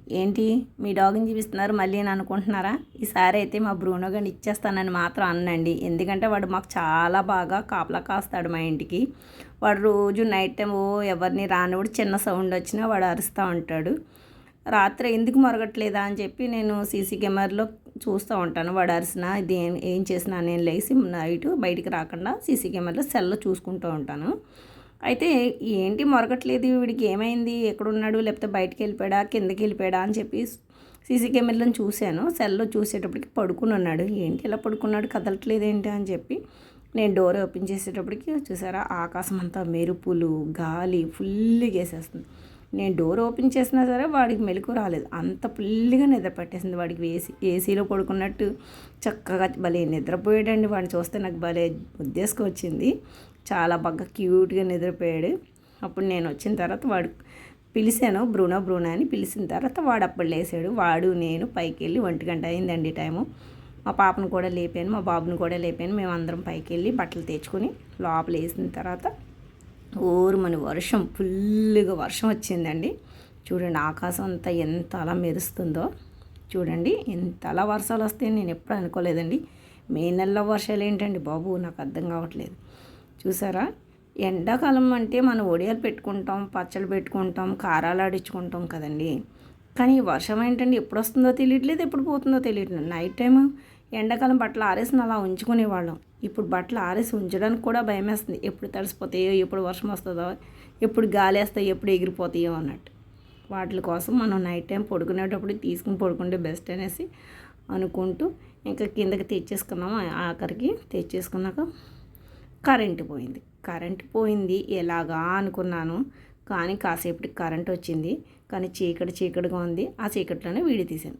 ఏంటి మీ డాగ్ని చూపిస్తున్నారు మళ్ళీ అని అనుకుంటున్నారా? ఈసారి అయితే మా బ్రూనో గారిని ఇచ్చేస్తానని మాత్రం అనండి. ఎందుకంటే వాడు మాకు చాలా బాగా కాపలా కాస్తాడు మా ఇంటికి. వాడు రోజు నైట్ టైం ఎవరిని రానివాడు, చిన్న సౌండ్ వచ్చినా వాడు అరుస్తూ ఉంటాడు. రాత్రి ఎందుకు మొరగట్లేదా అని చెప్పి నేను సీసీ కెమెరాలో చూస్తూ ఉంటాను. వాడు అరిసినా ఇది ఏం చేసినా నేను లేచి నైట్ బయటికి రాకుండా సీసీ కెమెరాలో సెల్లో చూసుకుంటూ ఉంటాను. అయితే ఏంటి మొరగట్లేదు, వీడికి ఏమైంది, ఎక్కడున్నాడు, లేకపోతే బయటికి వెళ్ళిపోయాడా, కిందకి వెళ్ళిపోయాడా అని చెప్పి సీసీ కెమెరాలను చూశాను. సెల్లో చూసేటప్పటికి పడుకుని ఉన్నాడు. ఏంటి ఇలా పడుకున్నాడు, కదలట్లేదు ఏంటి అని చెప్పి నేను డోర్ ఓపెన్ చేసేటప్పటికి చూసారా, ఆకాశం అంతా మెరుపులు, గాలి ఫుల్గా వేసేస్తుంది. నేను డోర్ ఓపెన్ చేసినా సరే వాడికి మెలకు రాలేదు. అంత ఫుల్గా నిద్ర పట్టేసింది వాడికి. ఏసీలో పడుకున్నట్టు చక్కగా భలే నిద్రపోయాడండి. వాడిని చూస్తే నాకు భలే ఉద్దేశం చాలా బాగా క్యూట్గా నిద్రపోయాడు. అప్పుడు నేను వచ్చిన తర్వాత వాడు పిలిచాను, బ్రూనో బ్రూనో అని పిలిచిన తర్వాత వాడు అప్పుడు లేసాడు. వాడు నేను పైకి వెళ్ళి 1 గంట అయిందండి టైము. మా పాపను కూడా లేపాను, మా బాబుని కూడా లేపాను. మేమందరం పైకి వెళ్ళి బట్టలు తెచ్చుకొని లోపల వేసిన తర్వాత మన వర్షం ఫుల్గా వర్షం వచ్చిందండి. చూడండి ఆకాశం అంతా ఎంత అలా మెరుస్తుందో. చూడండి ఎంత అలా వర్షాలు వస్తాయని నేను ఎప్పుడు అనుకోలేదండి. మే నెలలో వర్షాలు ఏంటండి బాబు, నాకు అర్థం కావట్లేదు. చూసారా, ఎండాకాలం అంటే మనం ఒడియాలు పెట్టుకుంటాం, పచ్చళ్ళు పెట్టుకుంటాం, కారాలు ఆడించుకుంటాం కదండి. కానీ వర్షం ఏంటండి ఎప్పుడు వస్తుందో తెలియట్లేదు, ఎప్పుడు పోతుందో తెలియట్లేదు. నైట్ టైము ఎండాకాలం బట్టలు ఆరేసిన అలా ఉంచుకునేవాళ్ళం. ఇప్పుడు బట్టలు ఆరేసి ఉంచడానికి కూడా భయం వేస్తుంది. ఎప్పుడు తడిసిపోతాయో, ఎప్పుడు వర్షం వస్తుందో, ఎప్పుడు గాలి వేస్తాయో, ఎప్పుడు ఎగిరిపోతాయో అన్నట్టు. వాటి కోసం మనం నైట్ టైం పడుకునేటప్పుడు తీసుకుని పడుకుంటే బెస్ట్ అనేసి అనుకుంటూ ఇంకా కిందకి తెచ్చేసుకున్నాము. ఆఖరికి తెచ్చేసుకున్నాక కరెంటు పోయింది ఎలాగా అనుకున్నాను. కానీ కాసేపటికి కరెంట్ వచ్చింది. కానీ చీకటిగా ఉంది. ఆ చీకట్లోనే వీడియో తీశాను.